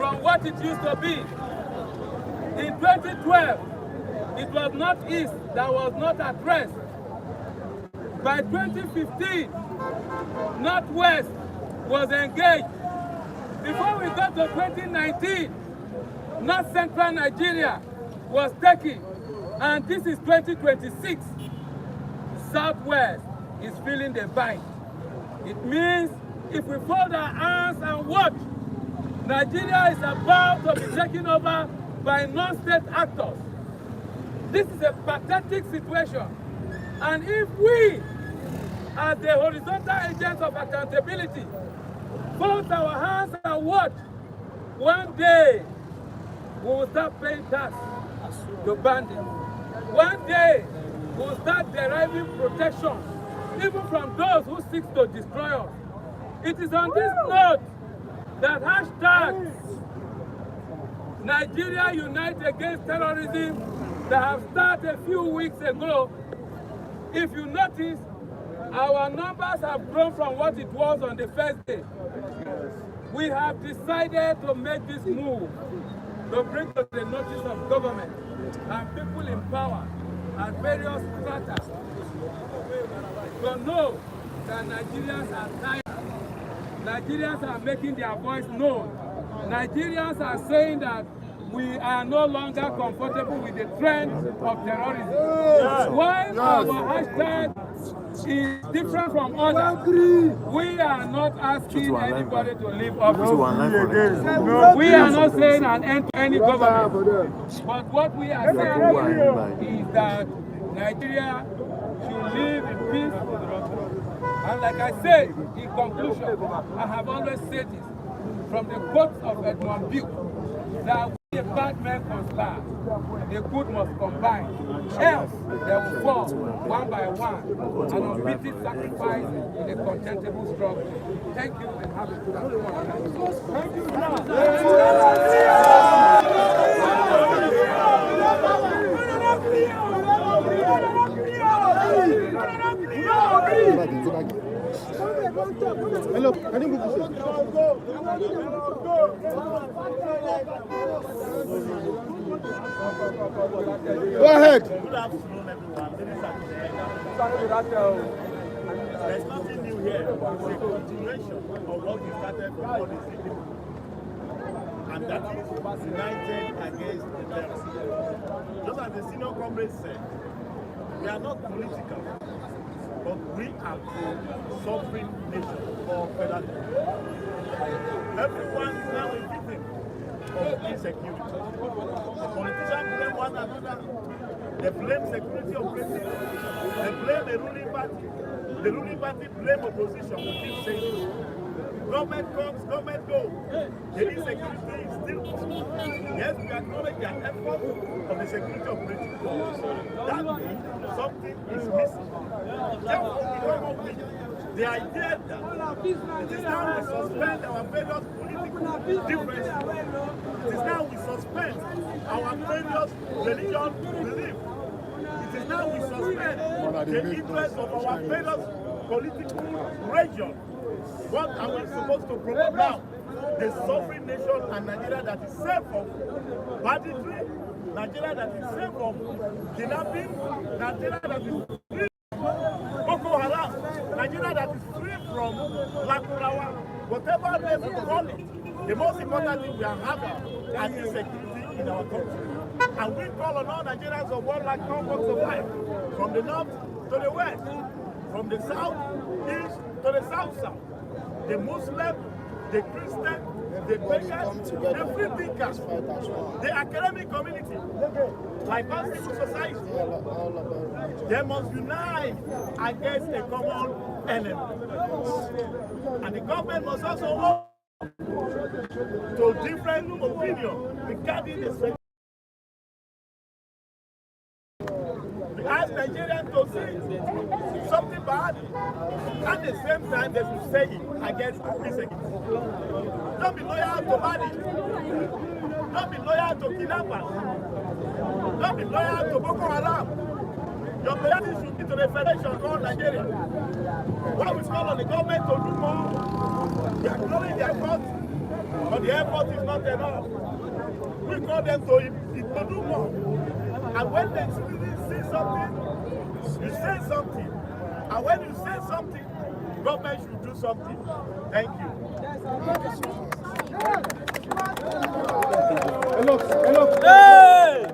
from what it used to be. In 2012, it was Northeast that was not at rest. By 2015, Northwest was engaged. Before we got to 2019, North Central Nigeria was taken, and this is 2026. Southwest is feeling the bite. It means if we fold our hands and watch, Nigeria is about to be taken over by non-state actors. This is a pathetic situation. And if we, as the horizontal agents of accountability, fold our hands and watch, one day we will start paying tax to bandits. One day we will start deriving protection even from those who seek to destroy us. It is on this note that hashtag Nigeria Unite Against Terrorism that have started a few weeks ago. If you notice, our numbers have grown from what it was on the first day. We have decided to make this move to bring to the notice of government and people in power at various strata to know that Nigerians are tired. Nigerians are making their voice known. Nigerians are saying that we are no longer comfortable with the trend of terrorism. Yes. While our hashtag is different from others, we are not asking anybody to leave office. We are not saying an end to any government. But what we are saying is that Nigeria should live in peace. And like I said, in conclusion, I have always said this from the quotes of Prof.Mgbeke, that the bad men conspire, the good must combine, else they will fall one by one, an unbeaten sacrifice in a contemptible struggle. Thank you and have a good Hello, can you move this? Go ahead. Good afternoon, everyone. There's nothing new here. It's a continuation of what we started before this evening. And that is united against the terror. Just as the senior comrade said, we are not political, but we are sovereign nation or federal. Everyone is now a victim of insecurity. The politicians blame one another. They blame security operations. They blame the ruling party. The ruling party blame opposition. We keep saying government comes, government goes. The insecurity is still possible. Yes, we acknowledge the effort of the security operations. That means something is missing. Therefore, we come up with the idea that it is now we suspend our various political differences. It is now we suspend our various religious beliefs. It is now we suspend the interests of our various political region. What are we supposed to promote now? The sovereign nation and Nigeria that is safe from banditry, Nigeria that is safe from kidnapping, Nigeria that is free from Boko Haram, Nigeria that is free from Lakurawa, whatever name we call it. The most important thing we are having is insecurity in our country. And we call on all Nigerians of all like all walks of life, from the north to the west, from the south east to the south. The Muslim, the Christian, the pagan, the free thinkers, the academic community, like all civil society, they must unite against a common enemy. And the government must also open to different opinions regarding the security. We ask Nigerians to see something bad, at the same time they should say it against insecurity. Don't be loyal to bandits. Don't be loyal to kidnappers. Don't be loyal to Boko Haram. Your loyalty should be to the federation called Nigeria. What we call on the government to do more, we acknowledge their efforts, But the effort is not enough. We call them to do more. And when they see something, you say something. And when you say something, government should do something. Thank you. Hey!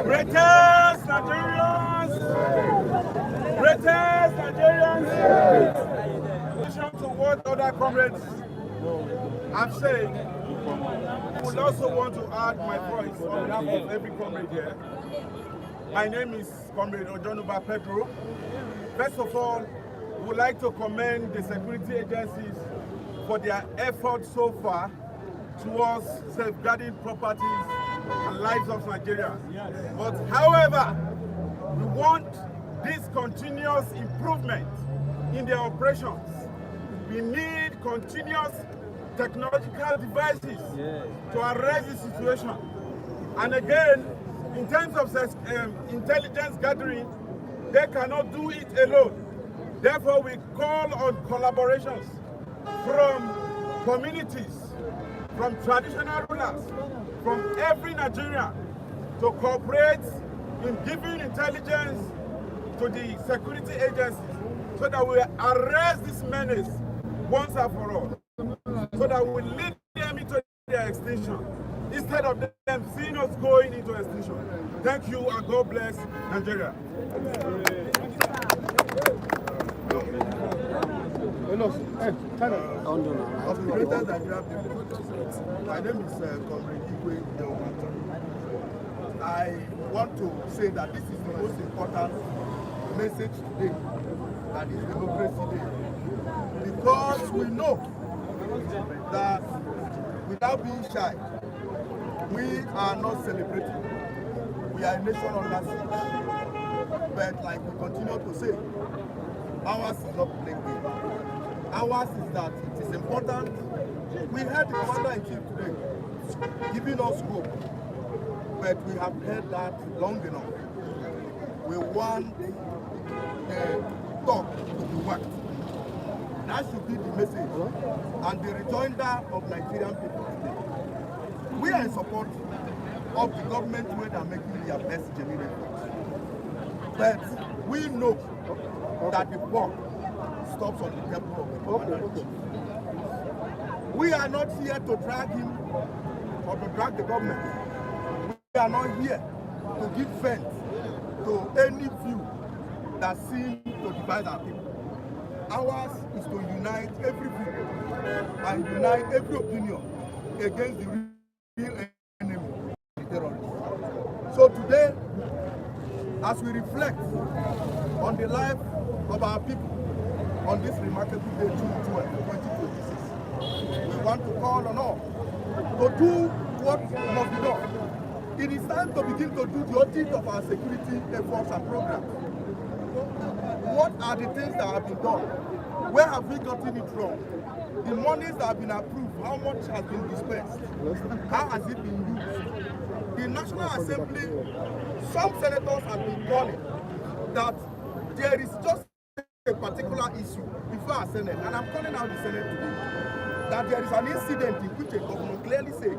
Greatest Nigerians! Greatest Nigerians! To what other comrades have said, I would also want to add my voice on behalf of every comrade here. My name is Comrade Ojonuba Pedro. First of all, we would like to commend the security agencies for their efforts so far towards safeguarding properties and lives of Nigerians. But however, we want this continuous improvement in their operations. We need continuous technological devices to arrest the situation. And again, in terms of intelligence gathering, they cannot do it alone. Therefore, we call on collaborations from communities, from traditional rulers, from every Nigerian to cooperate in giving intelligence to the security agencies so that we arrest this menace once and for all, so that we lead them into their extinction instead of them seeing us going into extinction. Thank you and God bless Nigeria. Of the greatest Nigerian people, my name is Prof.Mgbeke. I want to say that this is the most important message today, that is Democracy Day, because we know that without being shy, we are not celebrating. We are a nation under siege. But like we continue to say, ours is not playing game. Ours is that it is important. We heard the Commander-in-Chief today giving us hope, but we have heard that long enough. We want the talk to be worked. That should be the message and the rejoinder of Nigerian people today. We are in support of the government where they are making their best genuine efforts. But we know that the buck stops on the table of the government. We are not here to drag him or to drag the government. We are not here to give vent to any view that seems to divide our people. Ours is to unite every view and unite every opinion against the real enemy, the terrorists. So today, as we reflect on the life of our people on this remarkable day, June 12, 2026, we want to call on all to do what must be done. It is time to begin to do the audit of our security efforts and programs. What are the things that have been done? Where have we gotten it from? The monies that have been approved, how much has been dispersed? How has it been used? The National Assembly, some senators have been calling that there is just a particular issue before our Senate, and I'm calling out the Senate today, that there is an incident in which a governor clearly said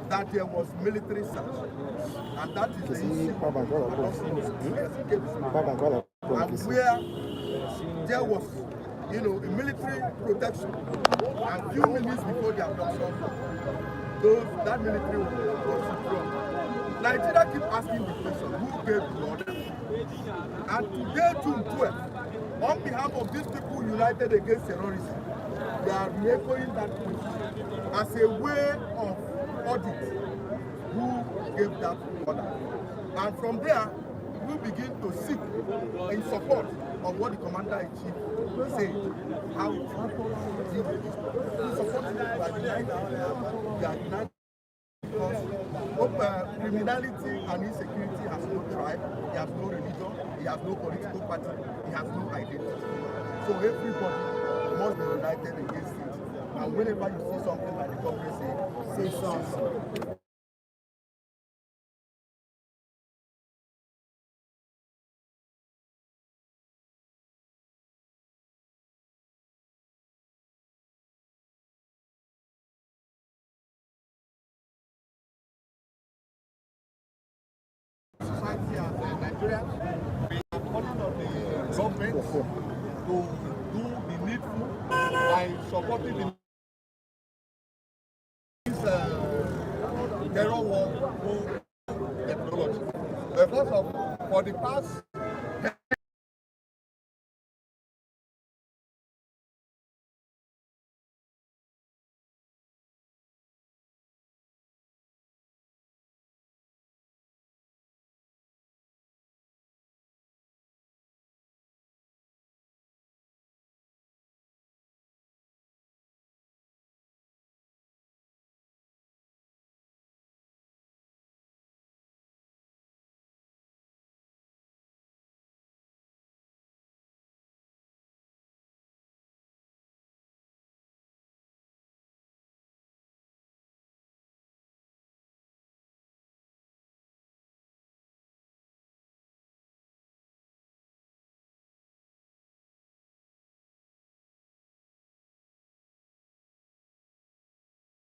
that there was military search, and that is the issue and where there was, a military protection, and few minutes before the abduction, that military was withdrawn. Nigeria keep asking the question, who gave the order? And today, June 12th, on behalf of these people united against terrorism, they are re-echoing that question as a way of audit who gave that order. And from there, we begin to seek in support of what the Commander-in-Chief said, how to deal with this problem. We support it by united because criminality and insecurity has no tribe, it has no religion, it has no political party, it has no identity. So everybody must be united against it. And whenever you see something like the Congress say something. society as Nigerians, we are calling on the government to do the needful by supporting this terror war technology. Because for the past